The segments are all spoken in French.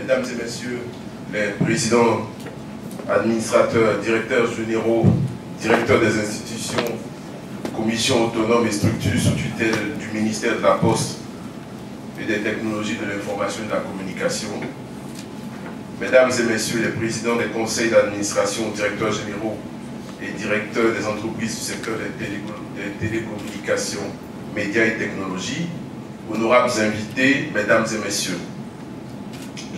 Mesdames et Messieurs les présidents, administrateurs, directeurs généraux, directeurs des institutions, commissions autonomes et structures sous tutelle du ministère de la Poste et des technologies de l'information et de la communication, Mesdames et Messieurs les présidents des conseils d'administration, directeurs généraux et directeurs des entreprises du secteur des télécommunications, médias et technologies, honorables invités, Mesdames et Messieurs,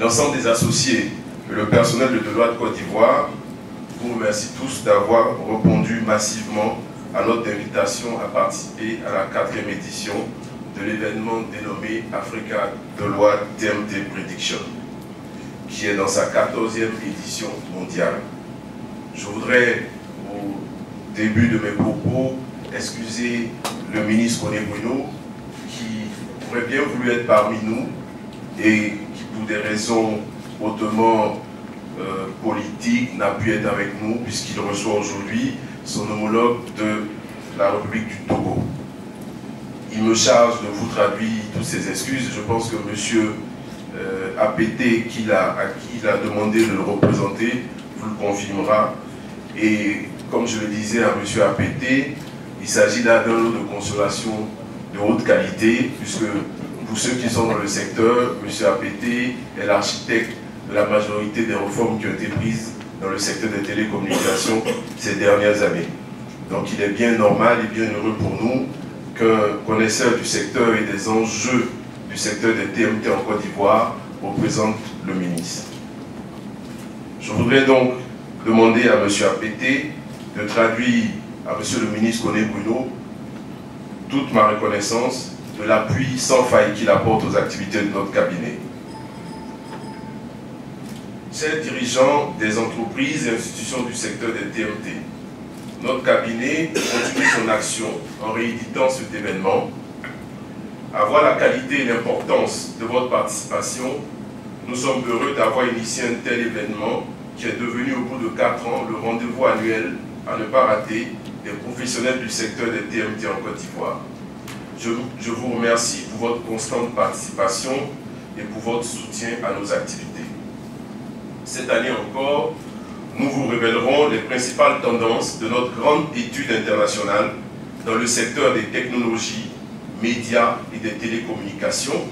l'ensemble des associés et le personnel de Deloitte Côte d'Ivoire vous remercie tous d'avoir répondu massivement à notre invitation à participer à la 4e édition de l'événement dénommé Africa Deloitte TMT Prediction, qui est dans sa 14e édition mondiale. Je voudrais, au début de mes propos, excuser le ministre Koné Bruno, qui aurait bien voulu être parmi nous et qui, pour des raisons hautement politiques, n'a pu être avec nous puisqu'il reçoit aujourd'hui son homologue de la République du Togo. Il me charge de vous traduire toutes ces excuses. Je pense que M. APT, à qui il a demandé de le représenter, vous le confirmera. Et comme je le disais à M. APT, il s'agit là d'un lot de consolation de haute qualité, puisque pour ceux qui sont dans le secteur, M. APT est l'architecte de la majorité des réformes qui ont été prises dans le secteur des télécommunications ces dernières années. Donc il est bien normal et bien heureux pour nous qu'un connaisseur du secteur et des enjeux du secteur des TMT en Côte d'Ivoire représente le ministre. Je voudrais donc demander à M. APT de traduire à M. le ministre Koné Bruno toute ma reconnaissance de l'appui sans faille qu'il apporte aux activités de notre cabinet. Chers dirigeants des entreprises et institutions du secteur des TMT, notre cabinet continue son action en rééditant cet événement. À voir la qualité et l'importance de votre participation, nous sommes heureux d'avoir initié un tel événement qui est devenu au bout de 4 ans le rendez-vous annuel à ne pas rater des professionnels du secteur des TMT en Côte d'Ivoire. Je vous remercie pour votre constante participation et pour votre soutien à nos activités. Cette année encore, nous vous révélerons les principales tendances de notre grande étude internationale dans le secteur des technologies, médias et des télécommunications,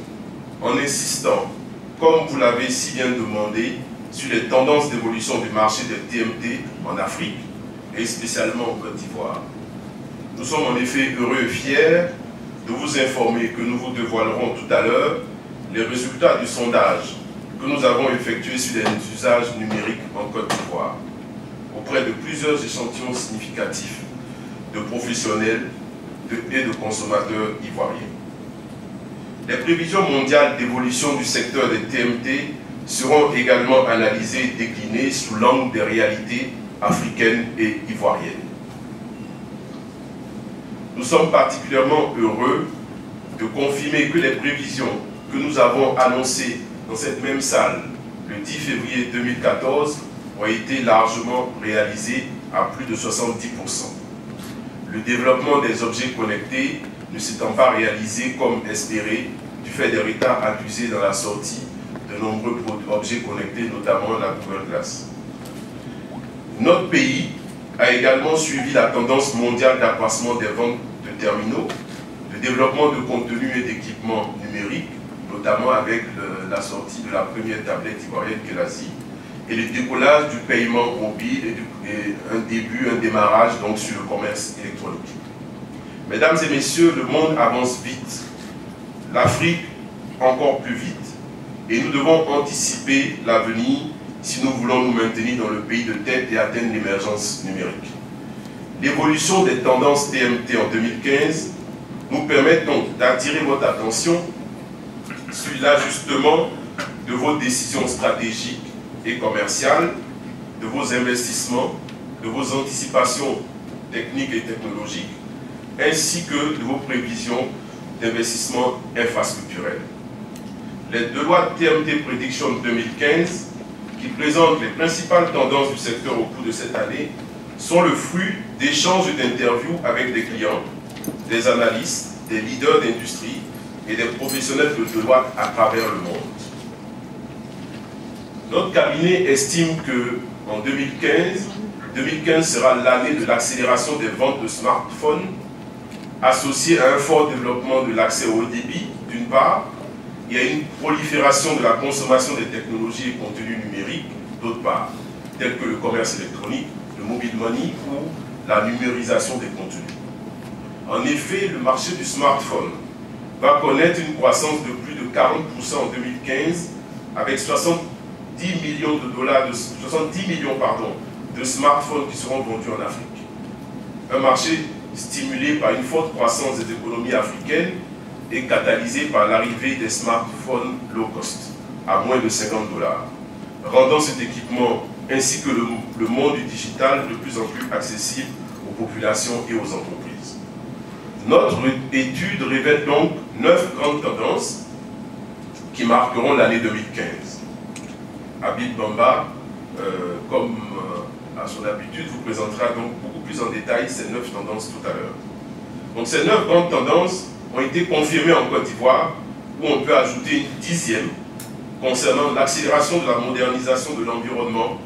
en insistant, comme vous l'avez si bien demandé, sur les tendances d'évolution du marché des TMT en Afrique et spécialement en Côte d'Ivoire. Nous sommes en effet heureux et fiers de vous informer que nous vous dévoilerons tout à l'heure les résultats du sondage que nous avons effectué sur les usages numériques en Côte d'Ivoire auprès de plusieurs échantillons significatifs de professionnels et de consommateurs ivoiriens. Les prévisions mondiales d'évolution du secteur des TMT seront également analysées et déclinées sous l'angle des réalités africaines et ivoiriennes. Nous sommes particulièrement heureux de confirmer que les prévisions que nous avons annoncées dans cette même salle le 10 février 2014 ont été largement réalisées à plus de 70%. Le développement des objets connectés ne s'étant pas réalisé comme espéré du fait des retards accusés dans la sortie de nombreux objets connectés, notamment la Google Glass. Notre pays a également suivi la tendance mondiale d'accroissement des ventes de terminaux, de développement de contenus et d'équipements numériques, notamment avec la sortie de la première tablette ivoirienne qu'est la ZI, et le décollage du paiement mobile et un démarrage donc sur le commerce électronique. Mesdames et messieurs, le monde avance vite, l'Afrique encore plus vite, et nous devons anticiper l'avenir si nous voulons nous maintenir dans le pays de tête et atteindre l'émergence numérique. L'évolution des tendances TMT en 2015 nous permet donc d'attirer votre attention sur l'ajustement de vos décisions stratégiques et commerciales, de vos investissements, de vos anticipations techniques et technologiques, ainsi que de vos prévisions d'investissement infrastructurel. Les Deloitte TMT Prediction 2015, qui présentent les principales tendances du secteur au cours de cette année, sont le fruit d'échanges et d'interviews avec des clients, des analystes, des leaders d'industrie et des professionnels de Deloitte à travers le monde. Notre cabinet estime qu'en 2015 sera l'année de l'accélération des ventes de smartphones associée à un fort développement de l'accès au haut débit, d'une part, et à une prolifération de la consommation des technologies et contenus numériques, d'autre part, tels que le commerce électronique, le mobile money ou la numérisation des contenus. En effet, le marché du smartphone va connaître une croissance de plus de 40% en 2015 avec 70 millions de smartphones qui seront vendus en Afrique. Un marché stimulé par une forte croissance des économies africaines et catalysé par l'arrivée des smartphones low cost à moins de 50 $, rendant cet équipement ainsi que le monde du digital de plus en plus accessible aux populations et aux entreprises. Notre étude révèle donc 9 grandes tendances qui marqueront l'année 2015. Habib Bamba, comme à son habitude, vous présentera donc beaucoup plus en détail ces 9 tendances tout à l'heure. Donc ces 9 grandes tendances ont été confirmées en Côte d'Ivoire, où on peut ajouter une 10e concernant l'accélération de la modernisation de l'environnement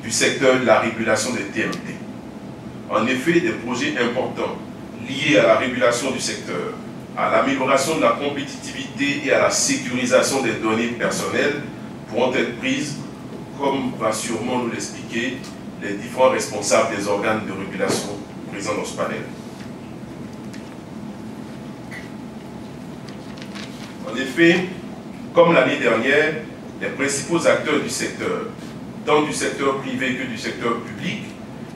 du secteur de la régulation des TMT. En effet, des projets importants liés à la régulation du secteur, à l'amélioration de la compétitivité et à la sécurisation des données personnelles pourront être prises, comme va sûrement nous l'expliquer les différents responsables des organes de régulation présents dans ce panel. En effet, comme l'année dernière, les principaux acteurs du secteur, tant du secteur privé que du secteur public,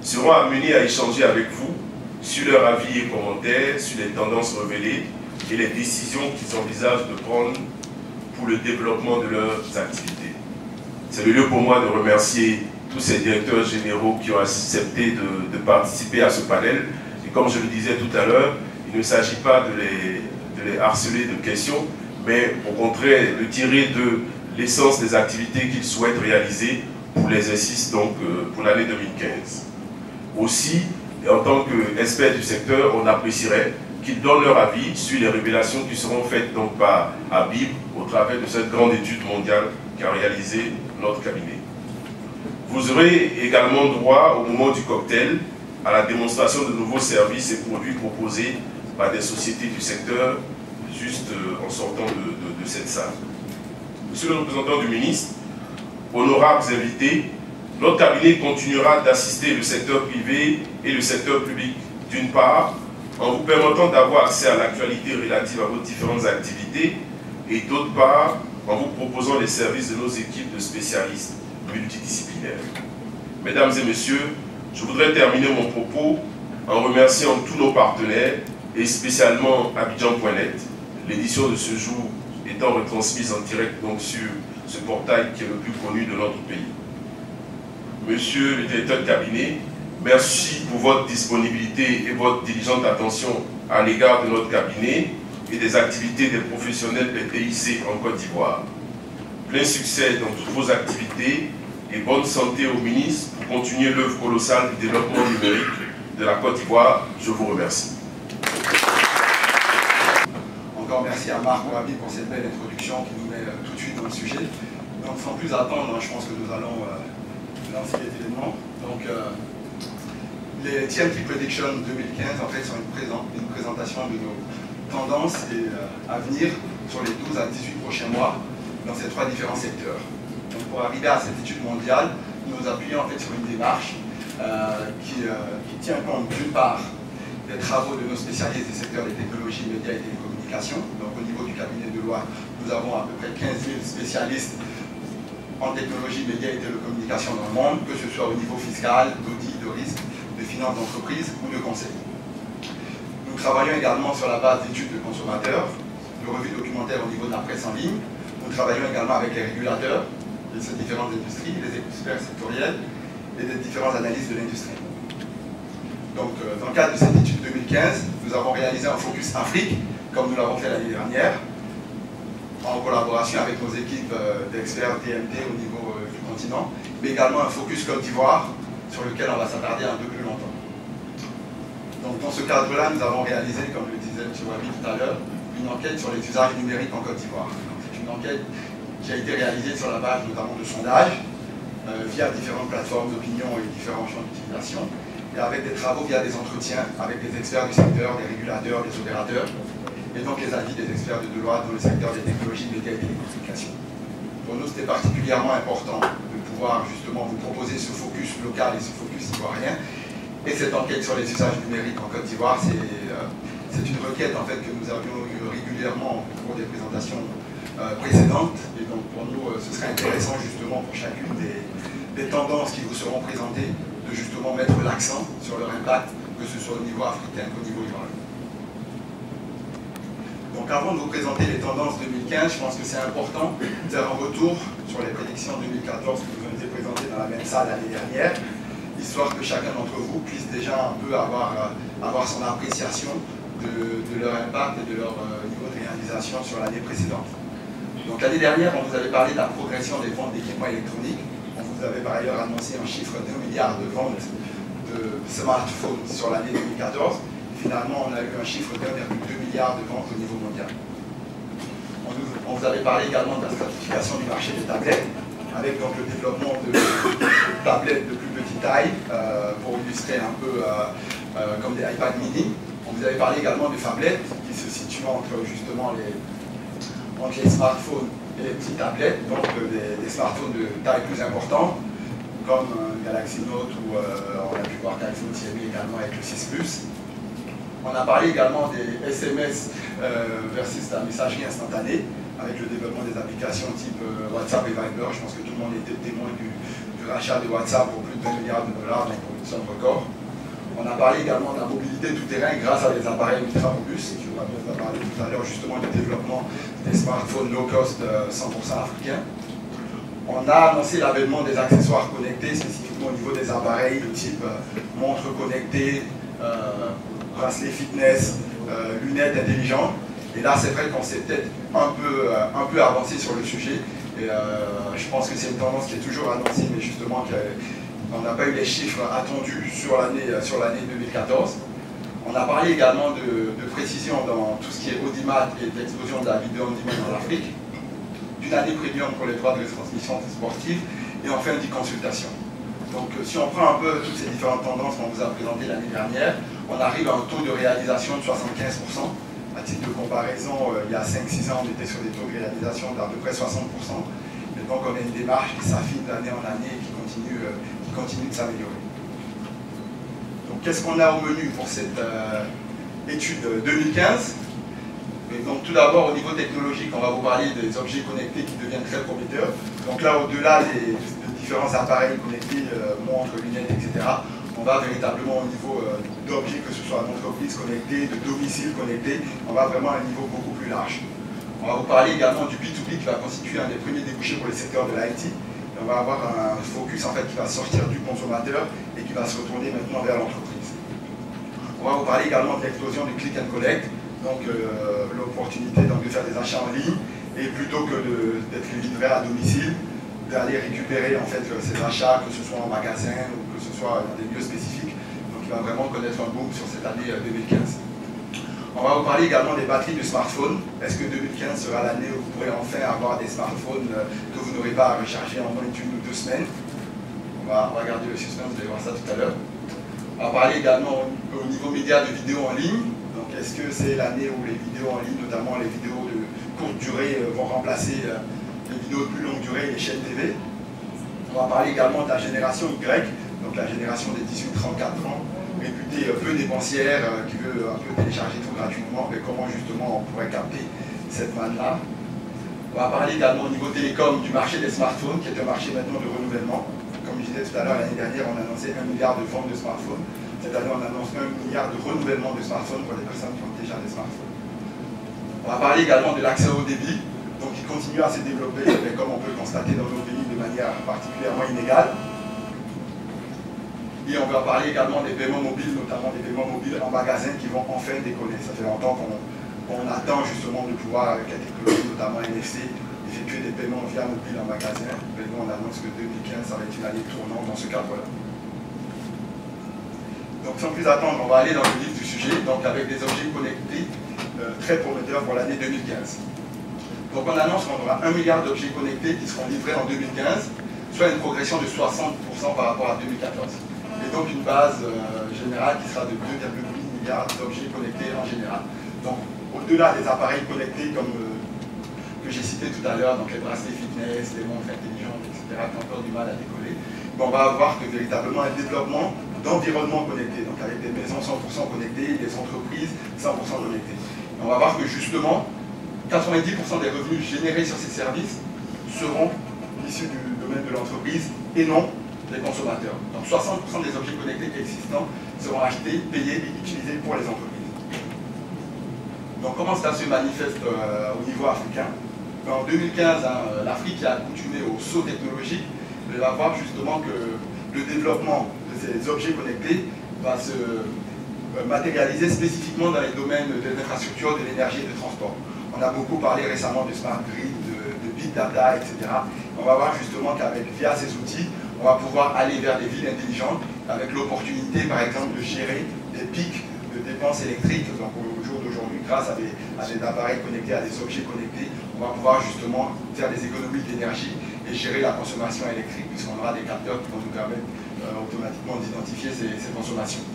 seront amenés à échanger avec vous sur leurs avis et commentaires, sur les tendances révélées et les décisions qu'ils envisagent de prendre pour le développement de leurs activités. C'est le lieu pour moi de remercier tous ces directeurs généraux qui ont accepté de participer à ce panel. Et comme je le disais tout à l'heure, il ne s'agit pas de les harceler de questions, mais au contraire de tirer de l'essence des activités qu'ils souhaitent réaliser pour l'exercice, donc pour l'année 2015. Aussi, en tant qu'experts du secteur, on apprécierait qu'ils donnent leur avis sur les révélations qui seront faites donc par Habib au travers de cette grande étude mondiale qu'a réalisée notre cabinet. Vous aurez également droit au moment du cocktail à la démonstration de nouveaux services et produits proposés par des sociétés du secteur juste en sortant de cette salle. Monsieur le représentant du ministre, honorables invités, notre cabinet continuera d'assister le secteur privé et le secteur public, d'une part, en vous permettant d'avoir accès à l'actualité relative à vos différentes activités, et d'autre part, en vous proposant les services de nos équipes de spécialistes multidisciplinaires. Mesdames et messieurs, je voudrais terminer mon propos en remerciant tous nos partenaires, et spécialement Abidjan.net, l'édition de ce jour étant retransmise en direct donc sur ce portail qui est le plus connu de notre pays. Monsieur le directeur de cabinet, merci pour votre disponibilité et votre diligente attention à l'égard de notre cabinet et des activités des professionnels des TIC en Côte d'Ivoire. Plein succès dans toutes vos activités et bonne santé au ministre pour continuer l'œuvre colossale du développement numérique de la Côte d'Ivoire. Je vous remercie. Encore merci à Marc Ouabi pour cette belle introduction qui nous met tout de suite dans le sujet. Donc sans plus attendre, je pense que nous allons lancer les éléments. Donc les TMT Predictions 2015 en fait sont une présentation de nos tendances et à venir sur les 12 à 18 prochains mois dans ces 3 différents secteurs. Donc pour arriver à cette étude mondiale, nous nous appuyons en fait sur une démarche qui tient compte d'une part des travaux de nos spécialistes des secteurs des technologies, médias et télécommunications. Donc au niveau du cabinet de loi, nous avons à peu près 15 000 spécialistes en technologie, médias et télécommunications dans le monde, que ce soit au niveau fiscal, d'audit, de risque, de finances d'entreprise ou de conseil. Nous travaillons également sur la base d'études de consommateurs, de revues documentaires au niveau de la presse en ligne. Nous travaillons également avec les régulateurs de ces différentes industries, les experts sectoriels et des différentes analyses de l'industrie. Donc, dans le cadre de cette étude 2015, nous avons réalisé un focus Afrique, comme nous l'avons fait l'année dernière, en collaboration avec nos équipes d'experts TMT au niveau du continent, mais également un focus Côte d'Ivoire, sur lequel on va s'attarder un peu plus longtemps. Donc, dans ce cadre-là, nous avons réalisé, comme le disait M. Ouabi tout à l'heure, une enquête sur les usages numériques en Côte d'Ivoire. C'est une enquête qui a été réalisé sur la base notamment de sondages, via différentes plateformes d'opinion et différents champs d'utilisation, et avec des travaux via des entretiens avec des experts du secteur, des régulateurs, des opérateurs, et donc les avis des experts de Deloitte dans le secteur des technologies, médias et télécommunications. Pour nous, c'était particulièrement important de pouvoir justement vous proposer ce focus local et ce focus ivoirien. Et cette enquête sur les usages numériques en Côte d'Ivoire, c'est une requête en fait que nous avions eu régulièrement au cours des présentations précédentes. Et donc pour nous, ce serait intéressant justement pour chacune des tendances qui vous seront présentées de justement mettre l'accent sur leur impact, que ce soit au niveau africain qu'au niveau ivoirien. Donc avant de vous présenter les tendances 2015, je pense que c'est important de faire un retour sur les prédictions 2014 qui nous ont été présentées dans la même salle l'année dernière, histoire que chacun d'entre vous puisse déjà un peu avoir son appréciation de leur impact et de leur niveau de réalisation sur l'année précédente. Donc l'année dernière, on vous avait parlé de la progression des ventes d'équipements électroniques. On vous avait par ailleurs annoncé un chiffre de 1 milliard de ventes de smartphones sur l'année 2014. Finalement, on a eu un chiffre de 1,2 milliard de ventes au niveau mondial. On vous avait parlé également de la stratification du marché des tablettes, avec donc le développement de tablettes de plus petite taille, pour illustrer un peu comme des iPad mini. On vous avait parlé également des phablettes, qui se situent entre justement les smartphones et les petites tablettes, donc des smartphones de taille plus importante, comme Galaxy Note, ou on a pu voir qu'iPhone s'y est mis également avec le 6 Plus. On a parlé également des SMS versus la messagerie instantanée, avec le développement des applications type WhatsApp et Viber. Je pense que tout le monde était témoin du rachat de WhatsApp pour plus de 2 milliards de dollars, donc pour une somme record. On a parlé également de la mobilité tout-terrain grâce à des appareils ultra-robustes. Je vous ai parlé tout à l'heure justement du développement des smartphones low-cost 100% africains. On a annoncé l'avènement des accessoires connectés, spécifiquement au niveau des appareils de type montre connectée, bracelet fitness, lunettes intelligentes. Et là, c'est vrai qu'on s'est peut-être un peu avancé sur le sujet. Et je pense que c'est une tendance qui est toujours annoncée, mais justement on n'a pas eu les chiffres attendus sur l'année 2014. On a parlé également de précision dans tout ce qui est audimat et d'explosion de la vidéo on demand en Afrique, d'une année premium pour les droits de retransmission sportive, et enfin d'e-consultation. Donc si on prend un peu toutes ces différentes tendances qu'on vous a présentées l'année dernière, on arrive à un taux de réalisation de 75%. À titre de comparaison, il y a 5-6 ans, on était sur des taux de réalisation d'à peu près 60%. Et donc on a une démarche qui s'affine d'année en année et qui continue de s'améliorer. Donc qu'est-ce qu'on a au menu pour cette étude 2015? Et donc tout d'abord au niveau technologique, on va vous parler des objets connectés qui deviennent très prometteurs. Donc là, au-delà des différents appareils connectés, montres, lunettes, etc., on va véritablement au niveau d'objets, que ce soit d'entreprises connectées, de domiciles connectés, on va vraiment à un niveau beaucoup plus large. On va vous parler également du B2B qui va constituer un des premiers débouchés pour les secteurs de l'IT. On va avoir un focus en fait qui va sortir du consommateur et qui va se retourner maintenant vers l'entreprise. On va vous parler également de l'explosion du click and collect, donc l'opportunité de faire des achats en ligne et plutôt que d'être livré à domicile, d'aller récupérer en fait ces achats, que ce soit en magasin ou que ce soit dans des lieux spécifiques. Donc il va vraiment connaître un boom sur cette année 2015. On va vous parler également des batteries de smartphones. Est-ce que 2015 sera l'année où vous pourrez enfin avoir des smartphones que vous n'aurez pas à recharger en moins d'1 ou 2 semaines? On va garder le suspense, vous allez voir ça tout à l'heure. On va parler également au niveau média de vidéos en ligne. Donc est-ce que c'est l'année où les vidéos en ligne, notamment les vidéos de courte durée, vont remplacer les vidéos de plus longue durée, les chaînes TV? On va parler également de la génération Y, donc la génération des 18-34 ans, réputée peu dépensière, qui veut un peu télécharger tout gratuitement, mais comment justement on pourrait capter cette manne-là. On va parler également au niveau télécom du marché des smartphones, qui est un marché maintenant de renouvellement. Comme je disais tout à l'heure, l'année dernière, on a annoncé 1 milliard de ventes de smartphones. Cette année, on annonce 1 milliard de renouvellement de smartphones pour les personnes qui ont déjà des smartphones. On va parler également de l'accès au débit, donc qui continue à se développer, mais comme on peut le constater dans nos pays de manière particulièrement inégale. Et on va parler également des paiements mobiles, notamment des paiements mobiles en magasin qui vont enfin décoller. Ça fait longtemps qu'on attend justement de pouvoir, avec la technologie, notamment NFC, effectuer des paiements via mobile en magasin. Mais nous, on annonce que 2015, ça va être une année tournante dans ce cadre-là. Donc sans plus attendre, on va aller dans le vif du sujet, donc avec des objets connectés très prometteurs pour l'année 2015. Donc on annonce qu'on aura 1 milliard d'objets connectés qui seront livrés en 2015, soit une progression de 60% par rapport à 2014. Et donc une base générale qui sera de 2,8 milliards d'objets connectés en général. Donc au-delà des appareils connectés comme que j'ai cité tout à l'heure, donc les bracelets fitness, les montres intelligentes, etc., qui ont encore du mal à décoller, on va avoir que véritablement un développement d'environnements connectés, donc avec des maisons 100% connectées, des entreprises 100% connectées. Et on va voir que justement, 90% des revenus générés sur ces services seront issus du domaine de l'entreprise et non des consommateurs. Donc 60% des objets connectés existants seront achetés, payés et utilisés pour les entreprises. Donc comment cela se manifeste au niveau africain? En 2015, l'Afrique qui a accoutumé au saut technologique, elle va voir justement que le développement de ces objets connectés va se matérialiser spécifiquement dans les domaines de l'infrastructure, de l'énergie et du transport. On a beaucoup parlé récemment de smart grid, de big data, etc. On va voir justement via ces outils, on va pouvoir aller vers des villes intelligentes avec l'opportunité, par exemple, de gérer des pics de dépenses électriques. Donc au jour d'aujourd'hui, grâce à des appareils connectés, à des objets connectés, on va pouvoir justement faire des économies d'énergie et gérer la consommation électrique, puisqu'on aura des capteurs qui vont nous permettre automatiquement d'identifier ces consommations.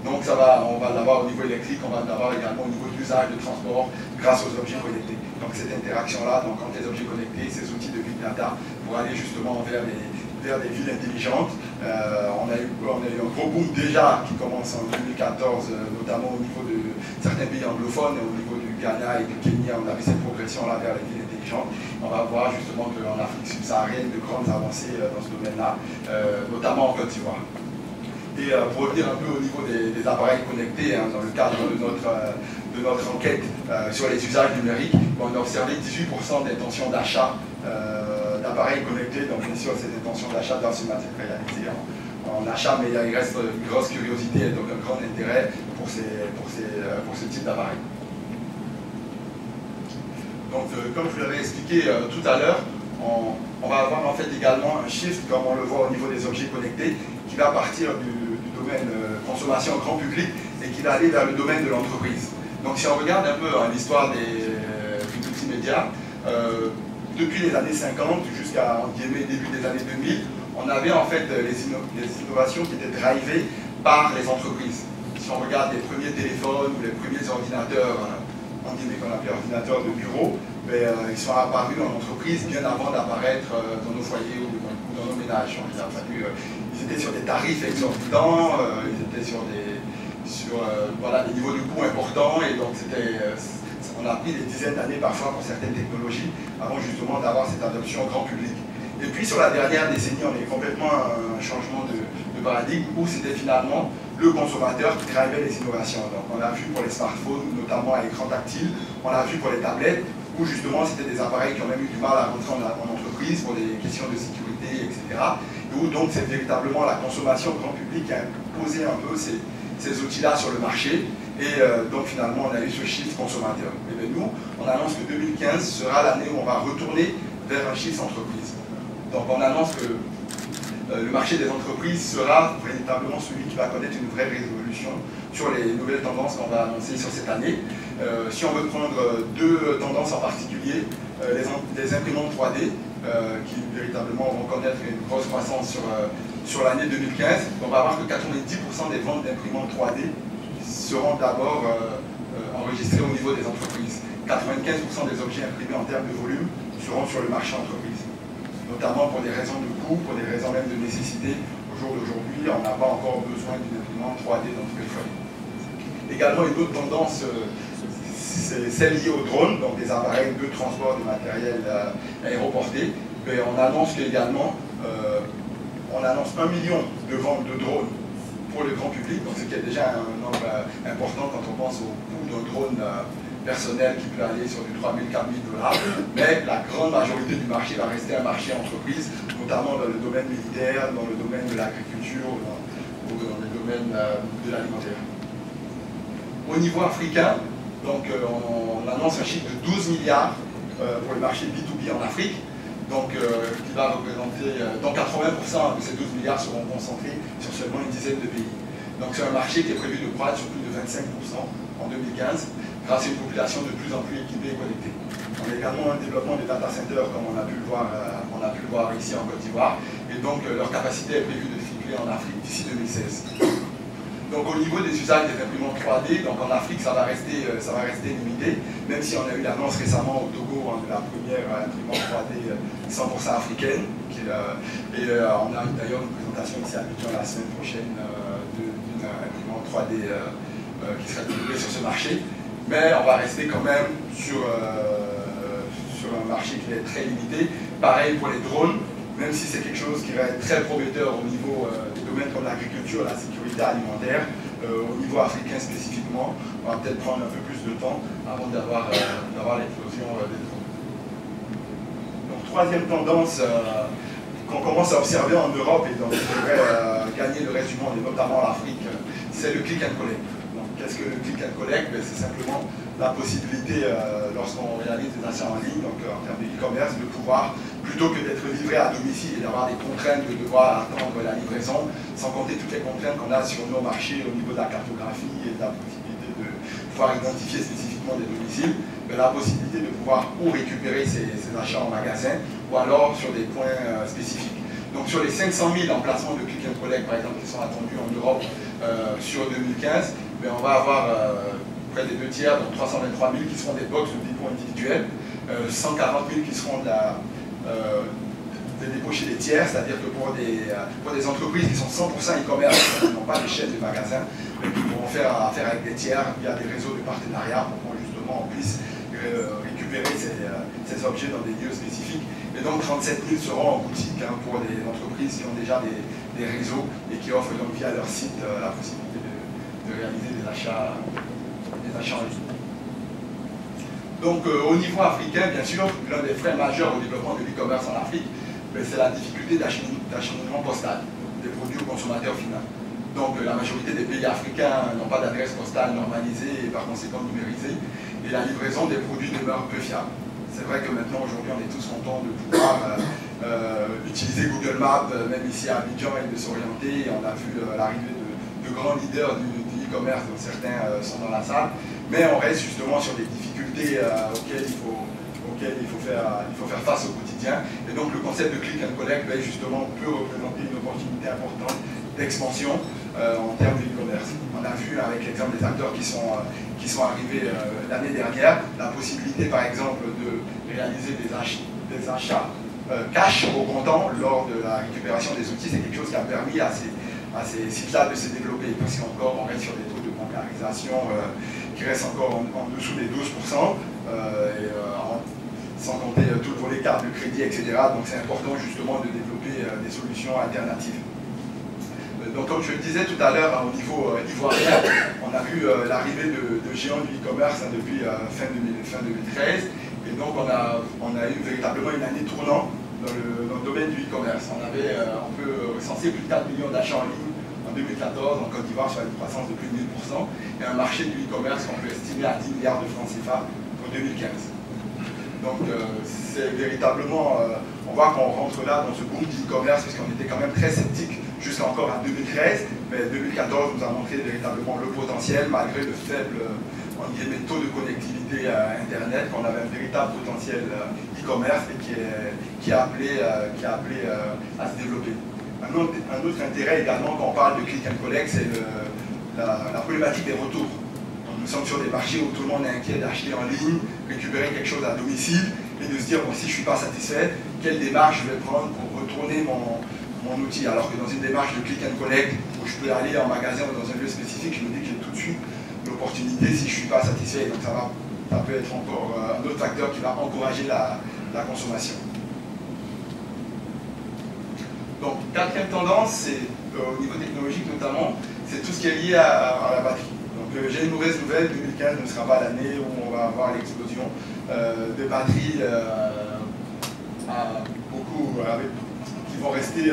Donc on va l'avoir au niveau électrique, on va l'avoir également au niveau de l'usage de transport grâce aux objets connectés. Donc cette interaction-là, donc entre les objets connectés, ces outils de big data, pour aller justement vers des villes intelligentes. On a eu un gros boom déjà qui commence en 2014, notamment au niveau de certains pays anglophones, et au niveau du Ghana et du Kenya, on a vu cette progression-là vers les villes intelligentes. On va voir justement qu'en Afrique subsaharienne, de grandes avancées dans ce domaine-là, notamment en Côte d'Ivoire. Et pour revenir un peu au niveau des appareils connectés, dans le cadre de notre enquête sur les usages numériques, on a observé 18% d'intentions d'achat d'appareils connectés. Donc bien sûr, ces intentions d'achat doivent se matérialiser en achat, mais il reste une grosse curiosité et donc un grand intérêt pour ce type d'appareil. Donc comme je vous l'avais expliqué tout à l'heure, on va avoir en fait également un shift, comme on le voit au niveau des objets connectés, qui va partir du domaine consommation grand public et qui va aller vers le domaine de l'entreprise. Donc si on regarde un peu l'histoire du multimédia, depuis les années 50 jusqu'à début des années 2000, on avait en fait les innovations qui étaient drivées par les entreprises. Si on regarde les premiers téléphones ou les premiers ordinateurs, qu'on appelait ordinateurs de bureau, ils sont apparus dans l'entreprise bien avant d'apparaître dans nos foyers ou dans nos ménages. Ils étaient sur des tarifs exorbitants, ils étaient sur des niveaux de coûts importants, et donc on a pris des dizaines d'années parfois pour certaines technologies avant justement d'avoir cette adoption au grand public. Et puis sur la dernière décennie, on a eu complètement un changement de paradigme où c'était finalement le consommateur qui drivait les innovations. Donc on l'a vu pour les smartphones, notamment à écran tactile, on l'a vu pour les tablettes, où justement c'était des appareils qui ont même eu du mal à rentrer en entreprise pour des questions de sécurité, etc. Et où donc c'est véritablement la consommation grand public qui a imposé un peu ces outils-là sur le marché. Et donc finalement on a eu ce shift consommateur. Et bien nous, on annonce que 2015 sera l'année où on va retourner vers un shift entreprise. Donc on annonce que le marché des entreprises sera véritablement celui qui va connaître une vraie révolution sur les nouvelles tendances qu'on va annoncer sur cette année. Si on veut prendre deux tendances en particulier, les imprimantes 3D, qui véritablement vont connaître une grosse croissance sur l'année 2015. On va voir que 90% des ventes d'imprimantes 3D seront d'abord enregistrées au niveau des entreprises. 95% des objets imprimés en termes de volume seront sur le marché entreprise, notamment pour des raisons de coût, pour des raisons même de nécessité. Au jour d'aujourd'hui, on n'a pas encore besoin d'une imprimante 3D dans tous les foyers. Également, une autre tendance, c'est celle liée aux drones, donc des appareils de transport de matériel aéroporté. Mais on annonce également, on annonce 1 million de ventes de drones pour le grand public, donc ce qui est déjà un nombre important quand on pense au coût d'un drone personnel qui peut aller sur du 3 000, 4 000 $, mais la grande majorité du marché va rester un marché entreprise, notamment dans le domaine militaire, dans le domaine de l'agriculture ou dans le domaine de l'alimentaire. Au niveau africain, donc, on annonce un chiffre de 12 milliards pour le marché B2B en Afrique, donc, qui va représenter, donc 80% de ces 12 milliards seront concentrés sur seulement une dizaine de pays. Donc c'est un marché qui est prévu de croître sur plus de 25% en 2015, grâce à une population de plus en plus équipée et connectée. On a également un développement des data centers, comme on a pu le voir ici en Côte d'Ivoire, et donc leur capacité est prévue de tripler en Afrique d'ici 2016. Donc au niveau des usages des imprimantes 3D, donc en Afrique ça va rester limité, même si on a eu l'annonce récemment au Togo de la première imprimante 3D 100% africaine, et on a d'ailleurs une présentation ici à Abidjan la semaine prochaine d'une imprimante 3D qui sera développée sur ce marché, mais on va rester quand même sur un marché qui est très limité. Pareil pour les drones, même si c'est quelque chose qui va être très prometteur au niveau des domaines comme l'agriculture, la sécurité alimentaire, au niveau africain spécifiquement, on va peut-être prendre un peu plus de temps avant d'avoir l'explosion des drones. Donc troisième tendance qu'on commence à observer en Europe et donc qui devrait gagner le reste du monde et notamment l'Afrique, c'est le click and collect. Donc qu'est-ce que le click and collect? C'est simplement la possibilité, lorsqu'on réalise des achats en ligne, donc en termes de e-commerce, de pouvoir, plutôt que d'être livré à domicile et d'avoir des contraintes de devoir attendre la livraison, sans compter toutes les contraintes qu'on a sur nos marchés au niveau de la cartographie et de la possibilité de pouvoir identifier spécifiquement des domiciles, mais la possibilité de pouvoir ou récupérer ces achats en magasin ou alors sur des points spécifiques. Donc sur les 500 000 emplacements de click and collect par exemple qui sont attendus en Europe sur 2015, mais on va avoir près des 2 tiers, donc 323 000 qui seront des box ou des dépôts individuels, 140 000 qui seront des dépôts chez des tiers, c'est-à-dire que pour des entreprises qui sont 100% e-commerce, qui n'ont pas de chaîne de magasins, mais qui pourront faire affaire avec des tiers via des réseaux de partenariat pour qu'on justement on puisse récupérer ces objets dans des lieux spécifiques. Et donc 37 000 seront en boutique pour des entreprises qui ont déjà des réseaux et qui offrent donc via leur site la possibilité de réaliser des achats en ligne. Donc au niveau africain, bien sûr, l'un des freins majeurs au développement de l'e-commerce en Afrique, c'est la difficulté d'acheminement postal des produits aux consommateurs finaux. Donc la majorité des pays africains n'ont pas d'adresse postale normalisée et par conséquent numérisée, et la livraison des produits demeure peu fiable. C'est vrai que maintenant, aujourd'hui, on est tous contents de pouvoir utiliser Google Maps, même ici à Abidjan, et de s'orienter. On a vu l'arrivée de grands leaders du e-commerce, dont certains sont dans la salle, mais on reste justement sur des difficultés auxquelles il faut faire face au quotidien. Et donc le concept de click and collect justement peut représenter une opportunité importante d'expansion en termes de e-commerce. On a vu avec l'exemple des acteurs qui sont arrivés l'année dernière, la possibilité par exemple de réaliser des achats cash au comptant lors de la récupération des outils. C'est quelque chose qui a permis à ces sites-là de se développer, parce qu'encore on reste sur des taux de bancarisation qui restent encore en dessous des 12%, sans compter tout le volet carte de crédit, etc. Donc c'est important justement de développer des solutions alternatives. Donc comme je le disais tout à l'heure, au niveau ivoirien, on a vu l'arrivée de géants du e-commerce depuis fin 2013, et donc on a eu véritablement une année tournant dans le domaine du e-commerce. On peut recenser plus de 4 millions d'achats en ligne en 2014 en Côte d'Ivoire, sur une croissance de plus de 1000%, et un marché du e-commerce qu'on peut estimer à 10 milliards de francs CFA pour 2015. Donc c'est véritablement, on voit qu'on rentre là dans ce boom du e-commerce, puisqu'on était quand même très sceptique jusqu'à encore à 2013, mais 2014 nous a montré véritablement le potentiel, malgré le faible taux de connectivité à Internet, qu'on avait un véritable potentiel e-commerce et qui a appelé à se développer. Un autre intérêt également quand on parle de click and collect, c'est la problématique des retours. Donc, nous sommes sur des marchés où tout le monde est inquiet d'acheter en ligne, récupérer quelque chose à domicile et de se dire bon, si je ne suis pas satisfait, quelle démarche je vais prendre pour retourner mon outil, alors que dans une démarche de click and collect où je peux aller en magasin ou dans un lieu spécifique, je me dis que j'ai tout de suite l'opportunité si je ne suis pas satisfait. Donc ça peut être encore un autre facteur qui va encourager la consommation. Donc, quatrième tendance, c'est au niveau technologique notamment, c'est tout ce qui est lié à la batterie. Donc, j'ai une mauvaise nouvelle, 2015 ne sera pas l'année où on va avoir l'explosion de batteries qui vont rester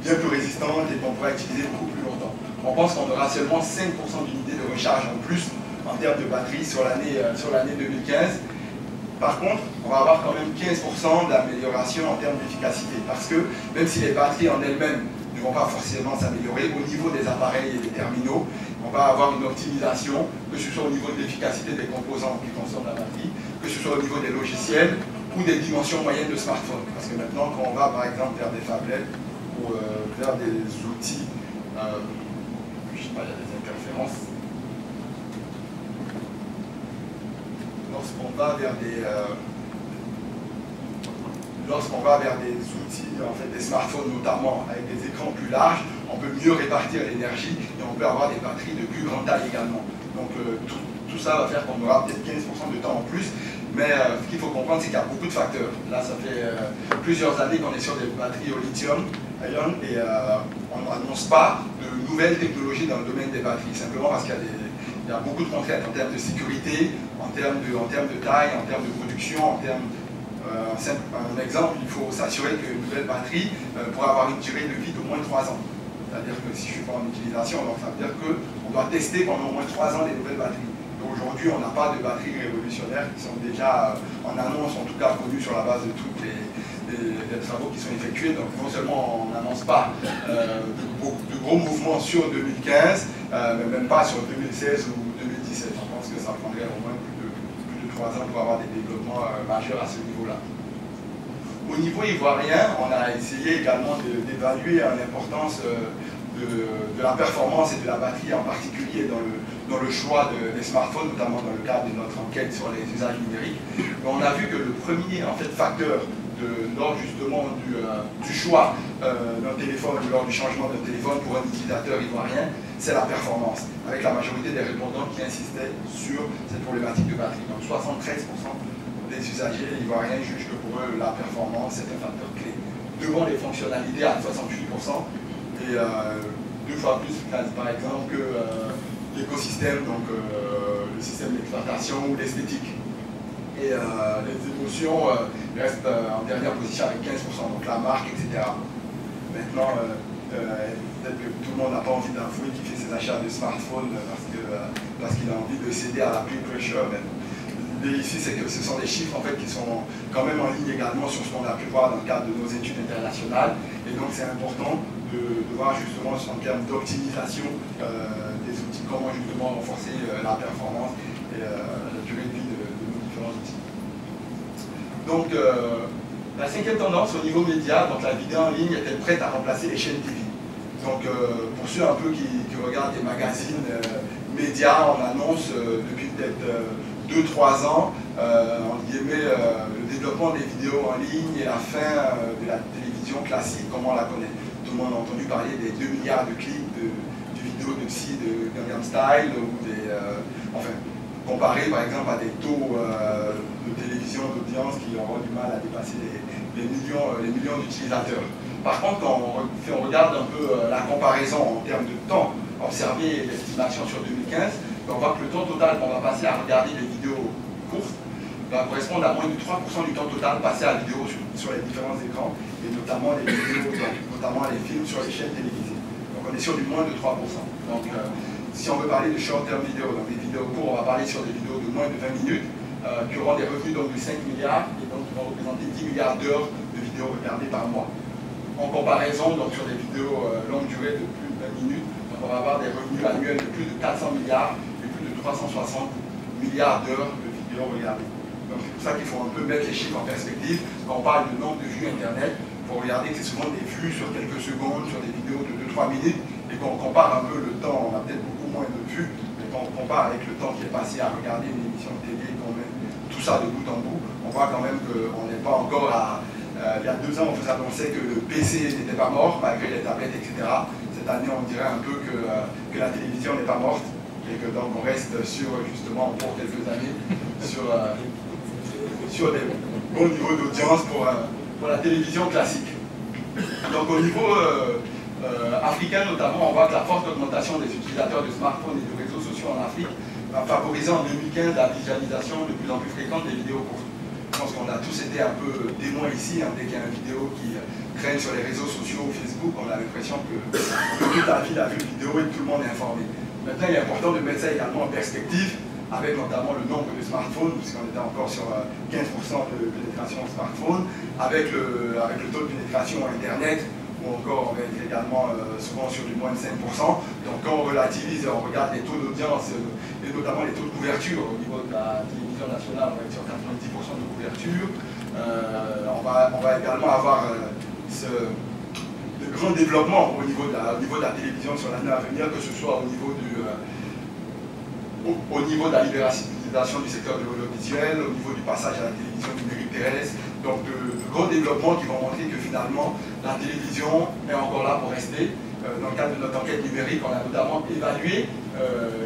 bien plus résistantes et qu'on pourra utiliser beaucoup plus longtemps. On pense qu'on aura seulement 5% d'unités de recharge en plus en termes de batterie sur l'année 2015. Par contre, on va avoir quand même 15% d'amélioration en termes d'efficacité, parce que même si les batteries en elles-mêmes ne vont pas forcément s'améliorer, au niveau des appareils et des terminaux, On va avoir une optimisation, que ce soit au niveau de l'efficacité des composants qui consomment la batterie, que ce soit au niveau des logiciels ou des dimensions moyennes de smartphone. Parce que maintenant, quand on va par exemple vers des phablettes ou vers des outils, je ne sais pas, il y a des interférences. Lorsqu'on va vers des outils, en fait des smartphones notamment, avec des écrans plus larges, on peut mieux répartir l'énergie et on peut avoir des batteries de plus grande taille également. Donc tout ça va faire qu'on aura peut-être 15% de temps en plus, mais ce qu'il faut comprendre, c'est qu'il y a beaucoup de facteurs. Là, ça fait plusieurs années qu'on est sur des batteries au lithium-ion et on n'annonce pas de nouvelles technologies dans le domaine des batteries, simplement parce qu'il y a beaucoup de contraintes en termes de sécurité, en termes de taille, en termes de production, en termes... un exemple, il faut s'assurer qu'une nouvelle batterie pourra avoir une durée de vie d'au moins 3 ans. C'est-à-dire que si je ne suis pas en utilisation, donc ça veut dire qu'on doit tester pendant au moins 3 ans des nouvelles batteries. Aujourd'hui, on n'a pas de batteries révolutionnaires qui sont déjà en annonce, en tout cas connues sur la base de tous les travaux qui sont effectués. Donc non seulement on n'annonce pas de gros mouvements sur 2015, mais même pas sur 2016 ou 2017. Je pense que ça prendrait au moins plus de 3 ans pour avoir des développements majeurs à ce niveau-là. Au niveau ivoirien, on a essayé également d'évaluer l'importance de la performance et de la batterie en particulier dans le choix des smartphones, notamment dans le cadre de notre enquête sur les usages numériques. On a vu que le premier facteur lors justement du choix d'un téléphone, lors du changement d'un téléphone pour un utilisateur ivoirien, c'est la performance, avec la majorité des répondants qui insistaient sur cette problématique de batterie. Donc 73% des usagers ivoiriens jugent que pour eux la performance est un facteur clé, devant les fonctionnalités à 68% et 2 fois plus par exemple que l'écosystème, donc le système d'exploitation ou l'esthétique. Et les émotions restent en dernière position avec 15%, donc la marque, etc. Maintenant, peut-être que tout le monde n'a pas envie d'avouer qu'il fait ses achats de smartphone parce qu'il a envie de céder à la peer pressure. L'idée ici, c'est que ce sont des chiffres en fait, qui sont quand même en ligne également sur ce qu'on a pu voir dans le cadre de nos études internationales. Et donc c'est important de voir justement en termes d'optimisation des outils, comment justement renforcer la performance et la durée de vie de nos différents outils. Donc la 5e tendance au niveau média, donc la vidéo en ligne est prête à remplacer les chaînes TV. Donc pour ceux un peu qui regardent des magazines médias, on annonce depuis peut-être 2-3 ans le développement des vidéos en ligne et la fin de la télévision classique comme on la connaît. Tout le monde a entendu parler des 2 milliards de clics de vidéos de Gangnam Style ou enfin, comparé par exemple à des taux de télévision d'audience qui auront du mal à dépasser les millions d'utilisateurs. Par contre, quand on regarde un peu la comparaison en termes de temps observé et l'estimation sur 2015, on voit que le temps total qu'on va passer à regarder des vidéos courtes va correspondre à moins de 3% du temps total passé à la vidéo sur les différents écrans, et notamment les vidéos, notamment les films sur les chaînes télévisées. Donc on est sur du moins de 3%. Donc si on veut parler de short-term vidéo, donc des vidéos courtes, on va parler sur des vidéos de moins de 20 minutes, qui auront des revenus donc de 5 milliards, et donc qui vont représenter 10 milliards d'heures de vidéos regardées par mois. En comparaison, donc sur des vidéos longue durée de plus de 20 minutes, donc on va avoir des revenus annuels de plus de 400 milliards et plus de 360 milliards d'heures de vidéos regardées. Donc c'est pour ça qu'il faut un peu mettre les chiffres en perspective. Quand on parle de nombre de vues Internet, il faut regarder que c'est souvent des vues sur quelques secondes, sur des vidéos de 2-3 minutes, et quand on compare un peu le temps, on a peut-être beaucoup moins de vues, mais quand on compare avec le temps qui est passé à regarder une émission de télé, quand même, tout ça de bout en bout, on voit quand même qu'on n'est pas encore à... il y a 2 ans, on vous annonçait que le PC n'était pas mort, malgré les tablettes, etc. Cette année, on dirait un peu que la télévision n'est pas morte, et que donc on reste sur, justement, pour quelques années, sur des bons niveaux d'audience pour la télévision classique. Donc au niveau africain notamment, on voit que la forte augmentation des utilisateurs de smartphones et de réseaux sociaux en Afrique a favorisé en 2015 la visualisation de plus en plus fréquente des vidéos courtes. Je pense qu'on a tous été un peu témoins ici, hein, dès qu'il y a une vidéo qui traîne sur les réseaux sociaux, Facebook, on a l'impression que toute la ville a vu une vidéo et que tout le monde est informé. Maintenant, il est important de mettre ça également en perspective, avec notamment le nombre de smartphones, puisqu'on était encore sur 15% de pénétration smartphone, avec le taux de pénétration Internet, ou encore on va être également souvent sur du moins de 5%. Donc quand on relativise et on regarde les taux d'audience, et notamment les taux de couverture au niveau de la télévision nationale, on va être sur 90% de couverture. On va également avoir de grands développements au niveau de la télévision sur l'année à venir, que ce soit au niveau de la libéralisation du secteur de l'audiovisuel, au niveau du passage à la télévision numérique terrestre. Donc de gros développements qui vont montrer que finalement la télévision est encore là pour rester. Dans le cadre de notre enquête numérique, on a notamment évalué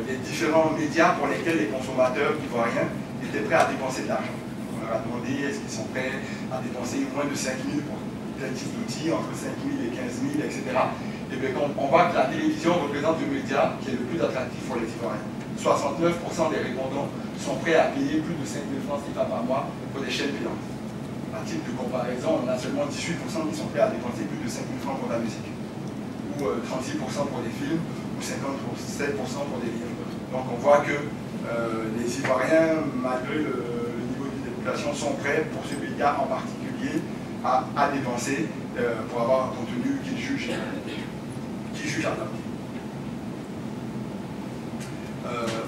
les différents médias pour lesquels les consommateurs ivoiriens étaient prêts à dépenser de l'argent. On leur a demandé est-ce qu'ils sont prêts à dépenser moins de 5 000 pour tel type d'outils, entre 5 000 et 15 000, etc. Et bien on voit que la télévision représente le média qui est le plus attractif pour les Ivoiriens. 69% des répondants sont prêts à payer plus de 5 000 francs CFA par mois pour des chaînes payantes. À titre de comparaison, on a seulement 18% qui sont prêts à dépenser plus de 5 000 francs pour la musique, ou 36% pour des films, ou 57% pour des livres. Donc on voit que les Ivoiriens, malgré le niveau de population, sont prêts pour ce média en particulier à dépenser pour avoir un contenu qu'ils jugent adapté.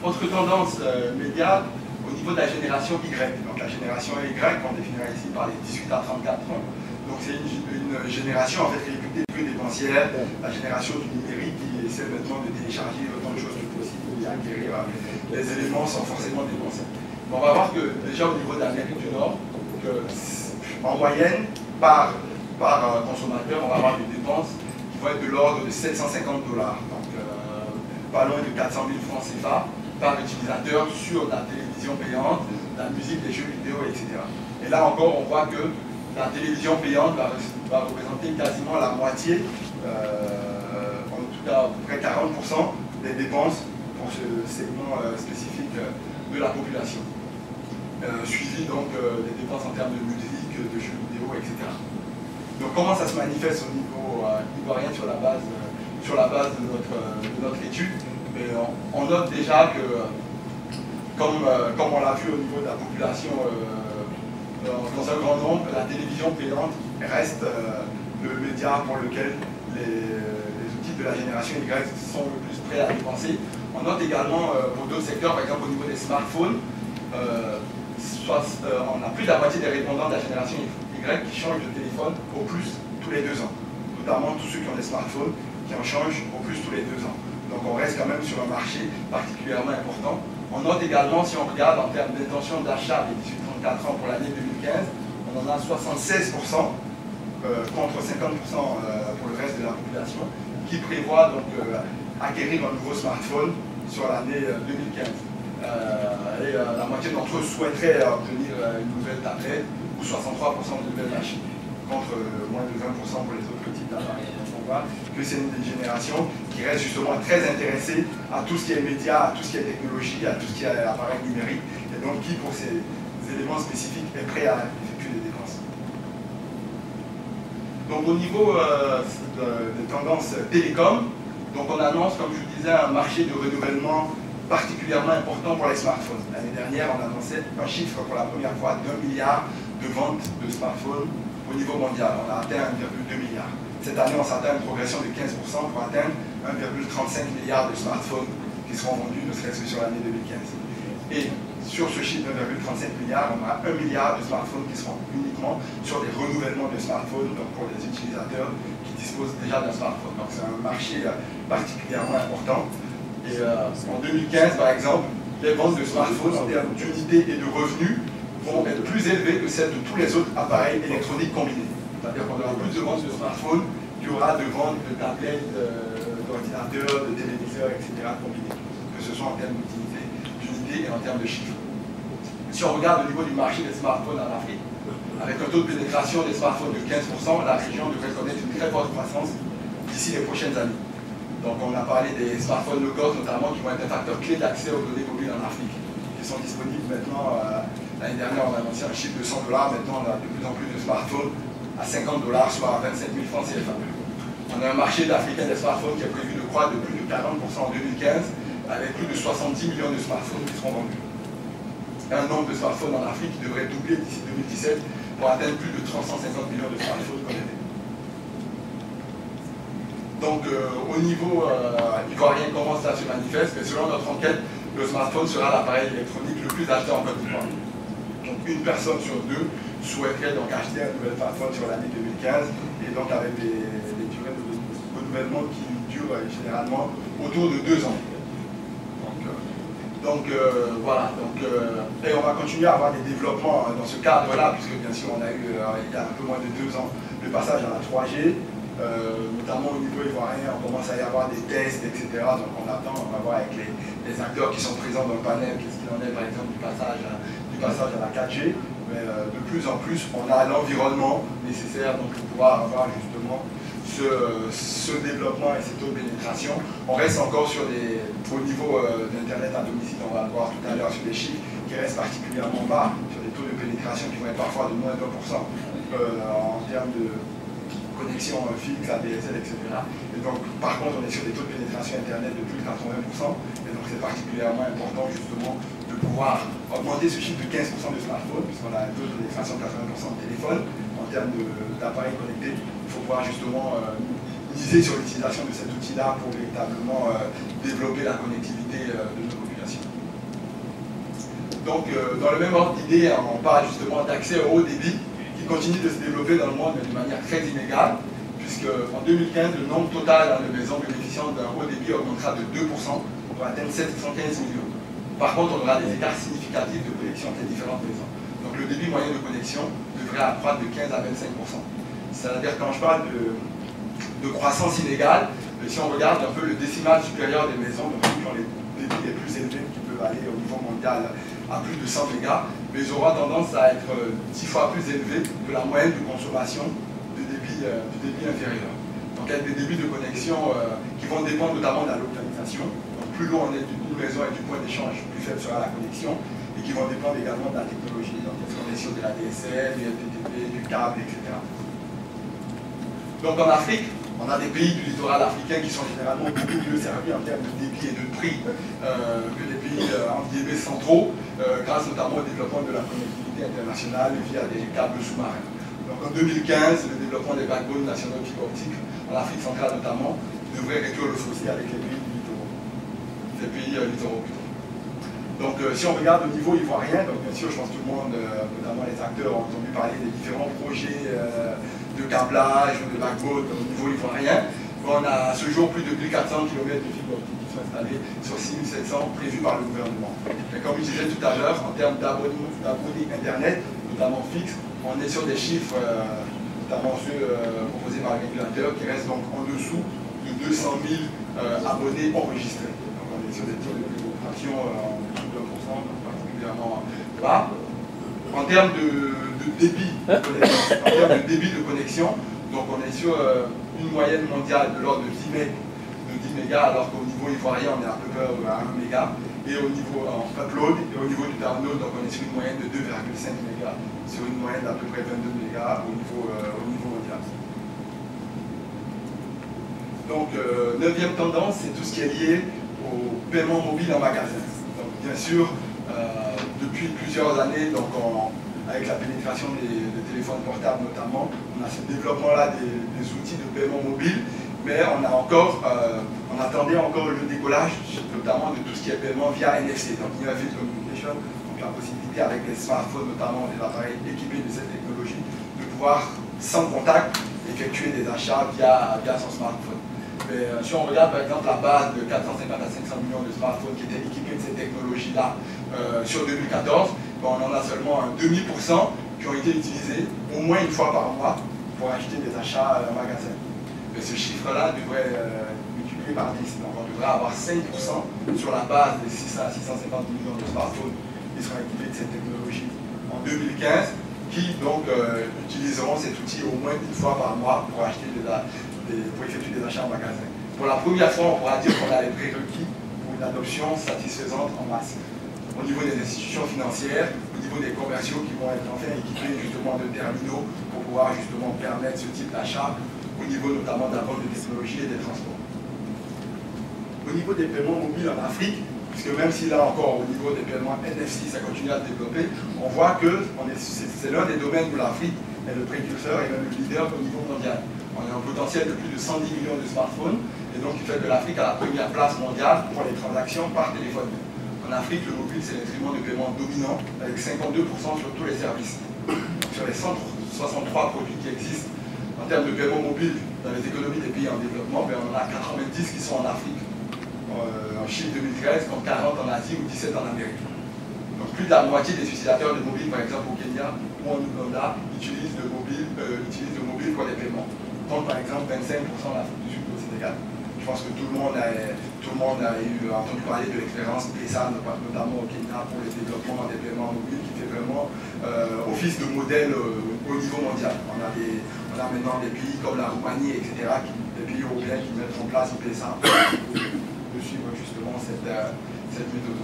Autre tendance média au niveau de la génération Y. Donc la génération Y, qu'on définirait ici par les 18 à 34 ans. Donc c'est une génération en fait réputée plus dépensière, la génération du numérique qui essaie maintenant de télécharger autant de choses que possible et acquérir les éléments sans forcément dépenser. Mais on va voir que déjà au niveau de l'Amérique du Nord, en moyenne, par consommateur, on va avoir des dépenses qui vont être de l'ordre de 750 $. Donc pas loin de 400 000 francs CFA par utilisateur sur la télévision payante, la musique, les jeux vidéo, etc. Et là encore, on voit que la télévision payante va représenter quasiment la moitié, en tout cas à peu près 40% des dépenses pour ce segment spécifique de la population. Suivi donc des dépenses en termes de musique, de jeux vidéo, etc. Donc comment ça se manifeste au niveau ivoirien sur la base de notre étude? Et on note déjà que, comme on l'a vu au niveau de la population dans un grand nombre, la télévision payante reste le média pour lequel les outils de la génération Y sont le plus prêts à dépenser. On note également pour d'autres secteurs, par exemple au niveau des smartphones, on a plus de la moitié des répondants de la génération Y qui changent de téléphone au plus tous les 2 ans. Notamment tous ceux qui ont des smartphones qui en changent au plus tous les 2 ans. Donc on reste quand même sur un marché particulièrement important. On note également, si on regarde en termes d'intention d'achat des 18-34 ans pour l'année 2015, on en a 76% contre 50% pour le reste de la population qui prévoit donc acquérir un nouveau smartphone sur l'année 2015. Et la moitié d'entre eux souhaiteraient obtenir une nouvelle tablette ou 63% de nouvelles machines, contre moins de 20% pour les autres types d'appareils. On voit que c'est une génération qui reste justement très intéressée à tout ce qui est médias, à tout ce qui est technologie, à tout ce qui est appareil numérique, et donc qui, pour ces éléments spécifiques, est prêt à effectuer des dépenses. Donc au niveau des tendances télécom, donc on annonce, comme je vous disais, un marché de renouvellement particulièrement important pour les smartphones. L'année dernière, on annonçait un chiffre pour la première fois d'1 milliard de ventes de smartphones au niveau mondial. On a atteint 1,2 milliard. Cette année, on s'attend à une progression de 15% pour atteindre 1,35 milliard de smartphones qui seront vendus, ne serait-ce que sur l'année 2015. Et sur ce chiffre de 1,35 milliard, on a 1 milliard de smartphones qui seront uniquement sur des renouvellements de smartphones, donc pour les utilisateurs qui disposent déjà d'un smartphone. Donc c'est un marché particulièrement important. Et en 2015, par exemple, les ventes de smartphones en termes d'unités et de revenus vont être plus élevées que celles de tous les autres appareils électroniques combinés. C'est-à-dire qu'on aura plus de ventes de smartphones qu'il y aura de ventes de tablettes, d'ordinateurs, de téléviseurs, etc. combinés, que ce soit en termes d'unités et en termes de chiffres. Si on regarde au niveau du marché des smartphones en Afrique, avec un taux de pénétration des smartphones de 15%, la région devrait connaître une très forte croissance d'ici les prochaines années. Donc on a parlé des smartphones low cost notamment qui vont être un facteur clé d'accès aux données mobiles en Afrique, qui sont disponibles maintenant. L'année dernière on a annoncé un chiffre de 100 $, maintenant on a de plus en plus de smartphones à 50 $, soit à 27 000 francs CFA. On a un marché d'Africains des smartphones qui est prévu de croître de plus de 40% en 2015, avec plus de 70 millions de smartphones qui seront vendus. Un nombre de smartphones en Afrique qui devrait doubler d'ici 2017 pour atteindre plus de 350 millions de smartphones connectés. Donc au niveau ivoirien, comment ça se manifeste? Mais selon notre enquête, le smartphone sera l'appareil électronique le plus acheté en Côte d'Ivoire. Donc une personne sur deux souhaiterait donc acheter un nouvel smartphone sur l'année 2015 et donc avec des durées de renouvellement qui durent généralement autour de 2 ans. Voilà, et on va continuer à avoir des développements dans ce cadre-là, puisque bien sûr on a eu, il y a un peu moins de 2 ans, le passage à la 3G, notamment au niveau ivoirien, on commence à y avoir des tests, etc. Donc on attend, on va voir avec les acteurs qui sont présents dans le panel, qu'est-ce qu'il en est par exemple du passage à la 4G, mais de plus en plus on a l'environnement nécessaire donc, pour pouvoir avoir justement ce développement et ces taux de pénétration. On reste encore sur au niveau d'Internet à domicile, on va le voir tout à l'heure sur des chiffres qui restent particulièrement bas, sur des taux de pénétration qui vont être parfois de moins de 1% en termes de connexion fixe, ADSL, etc. Et donc, par contre, on est sur des taux de pénétration Internet de plus de 80%, et donc c'est particulièrement important justement de pouvoir augmenter ce chiffre de 15% de smartphones, puisqu'on a un taux de pénétration de 80% de téléphone. En termes d'appareils connectés, il faut pouvoir justement miser sur l'utilisation de cet outil-là pour véritablement développer la connectivité de nos populations. Donc, dans le même ordre d'idée, on parle justement d'accès au haut débit, qui continue de se développer dans le monde, mais de manière très inégale, puisque en 2015, le nombre total de maisons bénéficiant d'un haut débit augmentera de 2% pour atteindre 715 millions. Par contre, on aura des écarts significatifs de connexion entre les différentes maisons. Donc le débit moyen de connexion devrait accroître de 15 à 25%. C'est-à-dire quand je parle de croissance inégale, si on regarde un peu le décimal supérieur des maisons, donc ceux qui ont les débits les plus élevés, qui peuvent aller au niveau mondial à plus de 100 mégas, mais ils auront tendance à être 10 fois plus élevés que la moyenne de consommation du débit inférieur. Donc avec des débits de connexion qui vont dépendre notamment de la localisation. Donc plus loin on est d'une maison et du point d'échange, plus faible sera la connexion, et qui vont dépendre également de la technologie. Donc est-ce qu'on est sur de la DSL, du FTTP, du câble, etc. Donc en Afrique, on a des pays du littoral africain qui sont généralement beaucoup mieux servis en termes de débit et de prix que les pays en guillemets centraux, grâce notamment au développement de la connectivité internationale via des câbles sous-marins. Donc en 2015, le développement des backbones nationaux fibre optique, en Afrique centrale notamment, devrait réduire le fossé avec les pays littoraux. Donc si on regarde au niveau ivoirien, donc bien sûr je pense que tout le monde, notamment les acteurs, ont entendu parler des différents projets de câblage ou de backbone au niveau ivoirien. On a à ce jour plus de 1400 km de fibre optique qui sont installés sur 6700 prévus par le gouvernement. Et comme je disais tout à l'heure, en termes d'abonnés Internet, notamment fixe, on est sur des chiffres, notamment ceux proposés par le régulateur, qui restent donc en dessous de 200 000 abonnés enregistrés. Donc on est sur des taux de pénétration en dessous de 1%, particulièrement bas. En termes de débit de connexion, donc on est sur une moyenne mondiale de l'ordre de 10 mégas, alors qu'au niveau ivoirien on est à peu près à 1 méga, et au niveau en upload et au niveau du download, donc on est sur une moyenne de 2,5 mégas, sur une moyenne d'à peu près 22 mégas au niveau mondial. Donc, neuvième tendance, c'est tout ce qui est lié au paiement mobile en magasin. Donc, bien sûr, depuis plusieurs années, donc avec la pénétration des téléphones portables notamment, on a ce développement-là des outils de paiement mobile, mais on attendait encore le décollage, notamment de tout ce qui est paiement via NFC, donc Near Field Communication, donc la possibilité avec les smartphones, notamment des appareils équipés de cette technologie, de pouvoir, sans contact, effectuer des achats via son smartphone. Mais si on regarde par exemple la base de 450 à 500 millions de smartphones qui étaient équipés de cette technologie-là sur 2014, on en a seulement un 0,5% qui ont été utilisés au moins une fois par mois pour acheter des achats en magasin. Mais ce chiffre-là devrait multiplier par 10. Donc on devrait avoir 5% sur la base des 600 à 650 millions de smartphones qui seront équipés de cette technologie en 2015, qui donc utiliseront cet outil au moins une fois par mois pour effectuer des achats en magasin. Pour la première fois, on pourra dire qu'on a les prérequis pour une adoption satisfaisante en masse. Au niveau des institutions financières, au niveau des commerciaux qui vont être enfin équipés justement de terminaux pour pouvoir justement permettre ce type d'achat, au niveau notamment de la vente de technologies et des transports. Au niveau des paiements mobiles en Afrique, puisque même si là encore au niveau des paiements NFC ça continue à se développer, on voit que c'est l'un des domaines où l'Afrique est le précurseur et même le leader au niveau mondial. On a un potentiel de plus de 110 millions de smartphones, et donc il fait que l'Afrique a la première place mondiale pour les transactions par téléphone. En Afrique, le mobile, c'est l'instrument de paiement dominant, avec 52% sur tous les services. Sur les 163 produits qui existent en termes de paiement mobile dans les économies des pays en développement, ben on en a 90 qui sont en Afrique. En Chine 2013, contre 40 en Asie ou 17 en Amérique. Donc plus de la moitié des utilisateurs de mobile, par exemple au Kenya ou en Ouganda, utilisent le mobile pour les paiements. Donc par exemple 25% en Afrique du Sud au Sénégal. Je pense que tout le monde a entendu parler de l'expérience PESA, notamment au Kenya, pour le développement des paiements mobiles, qui fait vraiment office de modèle au niveau mondial. On a maintenant des pays comme la Roumanie, etc., des pays européens qui mettent en place le PESA de suivre justement cette méthode.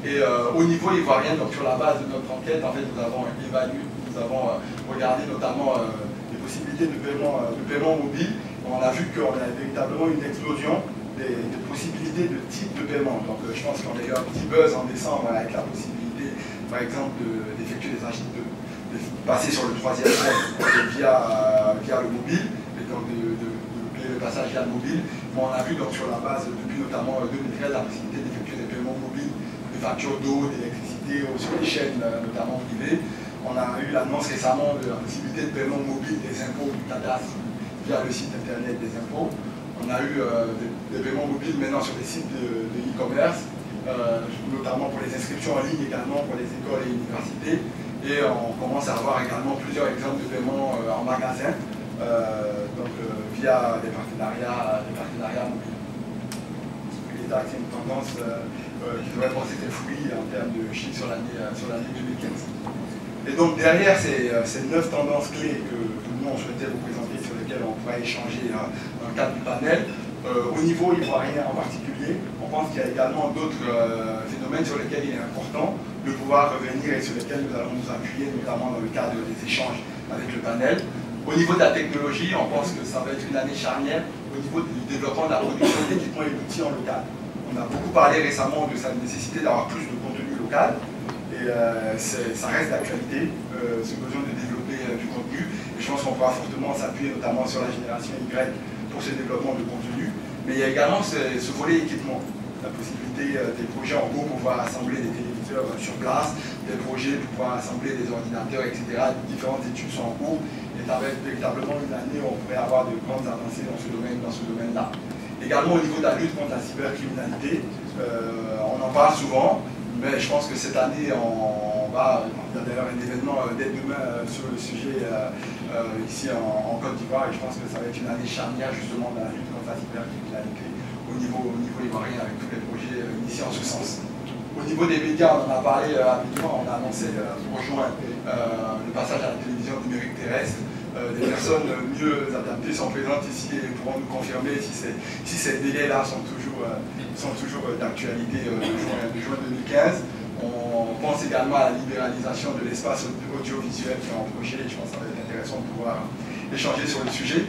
Et au niveau ivoirien, donc sur la base de notre enquête, en fait, nous avons regardé notamment les possibilités de paiement mobile. On a vu qu'on a véritablement une explosion des possibilités de type de paiement. Donc je pense qu'on a eu un petit buzz en décembre avec la possibilité, par exemple, d'effectuer des achats, de passer sur le troisième point via le mobile, et donc de payer le passage via le mobile. Mais on a vu donc sur la base, depuis notamment 2013, la possibilité d'effectuer des paiements mobiles, des factures d'eau, d'électricité, sur les chaînes notamment privées. On a eu l'annonce récemment de la possibilité de paiement mobile des impôts du cadastre via le site internet des impôts. On a eu des paiements mobiles maintenant sur des sites de e-commerce, notamment pour les inscriptions en ligne également pour les écoles et universités. Et on commence à avoir également plusieurs exemples de paiement en magasin, via des partenariats mobiles. C'est une tendance qui devrait porter ses fruits en termes de chiffres sur l'année 2015. Et donc derrière ces 9 tendances clés que nous on souhaitait vous présenter, sur lesquelles on pourrait échanger dans le cadre du panel, au niveau ivoirien en particulier, on pense qu'il y a également d'autres phénomènes sur lesquels il est important de pouvoir revenir et sur lesquels nous allons nous appuyer, notamment dans le cadre des échanges avec le panel. Au niveau de la technologie, on pense que ça va être une année charnière au niveau du développement de la production d'équipements et d'outils en local. On a beaucoup parlé récemment de sa nécessité d'avoir plus de contenu local, et ça reste d'actualité, ce besoin de développer du contenu. Et je pense qu'on pourra fortement s'appuyer notamment sur la génération Y pour ce développement de contenu. Mais il y a également ce volet équipement, la possibilité des projets en cours pour pouvoir assembler des téléviseurs sur place, des projets pour pouvoir assembler des ordinateurs, etc. Différentes études sont en cours, et ça va être véritablement une année où on pourrait avoir de grandes avancées dans ce domaine-là. Également au niveau de la lutte contre la cybercriminalité, on en parle souvent, mais je pense que cette année, il y a d'ailleurs un événement dès demain sur le sujet ici en Côte d'Ivoire, et je pense que ça va être une année charnière justement dans la lutte contre la cybercriminalité au niveau ivoirien, avec tous les projets initiés en ce sens. Au niveau des médias, on en a parlé rapidement, on a annoncé pour juin le passage à la télévision numérique terrestre. Des personnes mieux adaptées sont présentes ici et pourront nous confirmer si ces délais-là sont toujours d'actualité de juin 2015. On pense également à la libéralisation de l'espace audiovisuel qui est en projet. Je pense que ça va être intéressant de pouvoir échanger sur le sujet.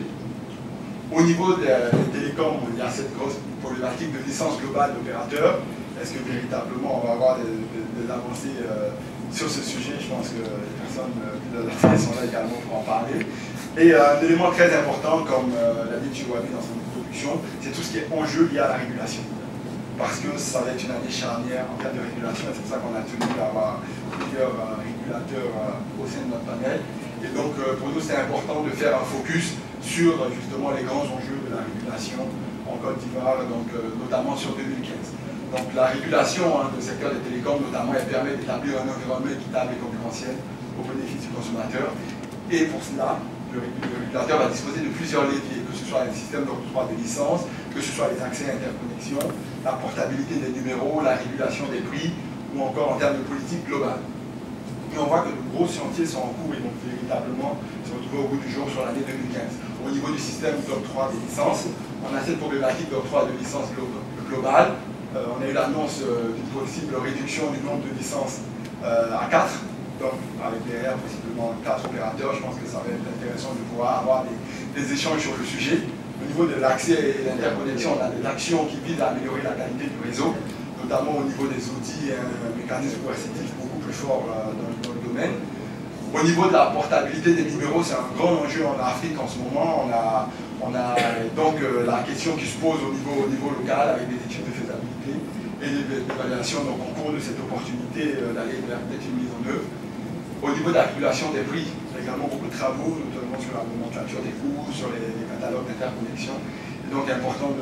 Au niveau des télécoms, il y a cette grosse problématique de licence globale d'opérateurs. Est-ce que véritablement on va avoir des avancées sur ce sujet? Je pense que les personnes de la télé sont là également pour en parler. Et un élément très important, comme l'a dit M. Wabi dans son introduction, c'est tout ce qui est enjeu lié à la régulation. Parce que ça va être une année charnière en termes de régulation, et c'est pour ça qu'on a tenu à avoir plusieurs régulateurs au sein de notre panel. Et donc pour nous c'est important de faire un focus sur justement les grands enjeux de la régulation en Côte d'Ivoire, notamment sur 2015. Donc la régulation du secteur des télécoms notamment, elle permet d'établir un environnement équitable et concurrentiel au bénéfice du consommateur. Et pour cela, le régulateur va disposer de plusieurs leviers, que ce soit les systèmes d'octroi de licence, que ce soit les accès à interconnexion, la portabilité des numéros, la régulation des prix, ou encore en termes de politique globale. Et on voit que de gros chantiers sont en cours et vont véritablement se retrouver au bout du jour sur l'année 2015. Au niveau du système d'octroi des licences, on a cette problématique d'octroi de licences globales. On a eu l'annonce d'une possible réduction du nombre de licences à 4, donc avec derrière possiblement 4 opérateurs. Je pense que ça va être intéressant de pouvoir avoir des échanges sur le sujet. Au niveau de l'accès et de l'interconnexion, on a des actions qui visent à améliorer la qualité du réseau, notamment au niveau des outils et un mécanisme coercitif beaucoup plus fort dans le domaine. Au niveau de la portabilité des numéros, c'est un grand enjeu en Afrique en ce moment. On a donc la question qui se pose au niveau local avec des études de faisabilité et l'évaluation donc en cours de cette opportunité d'aller vers peut-être une mise en œuvre. Au niveau de la régulation des prix, il y a également beaucoup de travaux, notamment sur la nomenclature des coûts, sur les catalogues d'interconnexion. Et donc important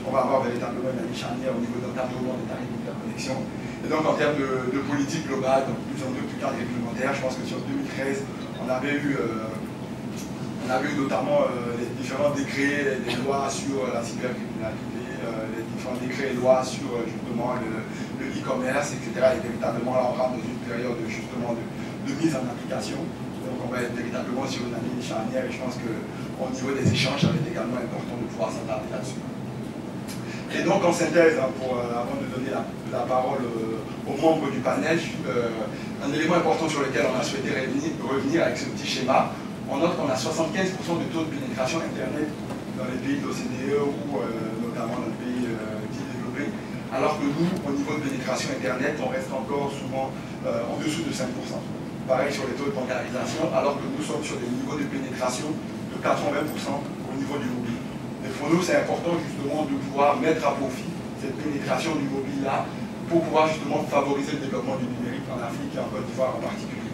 on va avoir véritablement une année charnière au niveau d'encadrement des tarifs d'interconnexion. Et donc en termes de politique globale, donc plus en deux plus cadre réglementaire, je pense que sur 2013, on avait eu notamment les différents décrets, les lois sur la cybercriminalité, les différents décrets et lois sur justement le e-commerce, etc. Et véritablement là on rentre dans une période justement de mise en application. Donc on va être véritablement sur une année charnière et je pense qu'au niveau des échanges, ça va être également important de pouvoir s'attarder là-dessus. Et donc en synthèse, hein, avant de donner la parole aux membres du panel, un élément important sur lequel on a souhaité revenir avec ce petit schéma, on note qu'on a 75% de taux de pénétration Internet dans les pays de l'OCDE ou notamment dans les pays dits développés, alors que nous, au niveau de pénétration Internet, on reste encore souvent en dessous de 5%. Pareil sur les taux de bancarisation, alors que nous sommes sur des niveaux de pénétration de 80% au niveau du mobile. Et pour nous, c'est important justement de pouvoir mettre à profit cette pénétration du mobile-là pour pouvoir justement favoriser le développement du numérique en Afrique et en Côte d'Ivoire en particulier.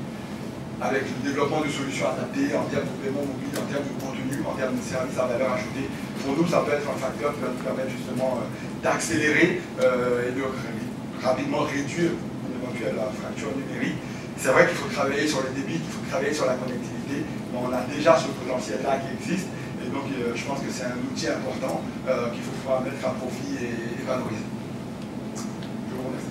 Avec le développement de solutions adaptées en termes de paiement mobile, en termes de contenu, en termes de services à valeur ajoutée. Pour nous, ça peut être un facteur qui va nous permettre justement d'accélérer et de rapidement réduire l'éventuelle fracture numérique. C'est vrai qu'il faut travailler sur les débits, qu'il faut travailler sur la connectivité, mais on a déjà ce potentiel-là qui existe. Et donc, je pense que c'est un outil important qu'il faut pouvoir mettre à profit et valoriser. Je vous remercie.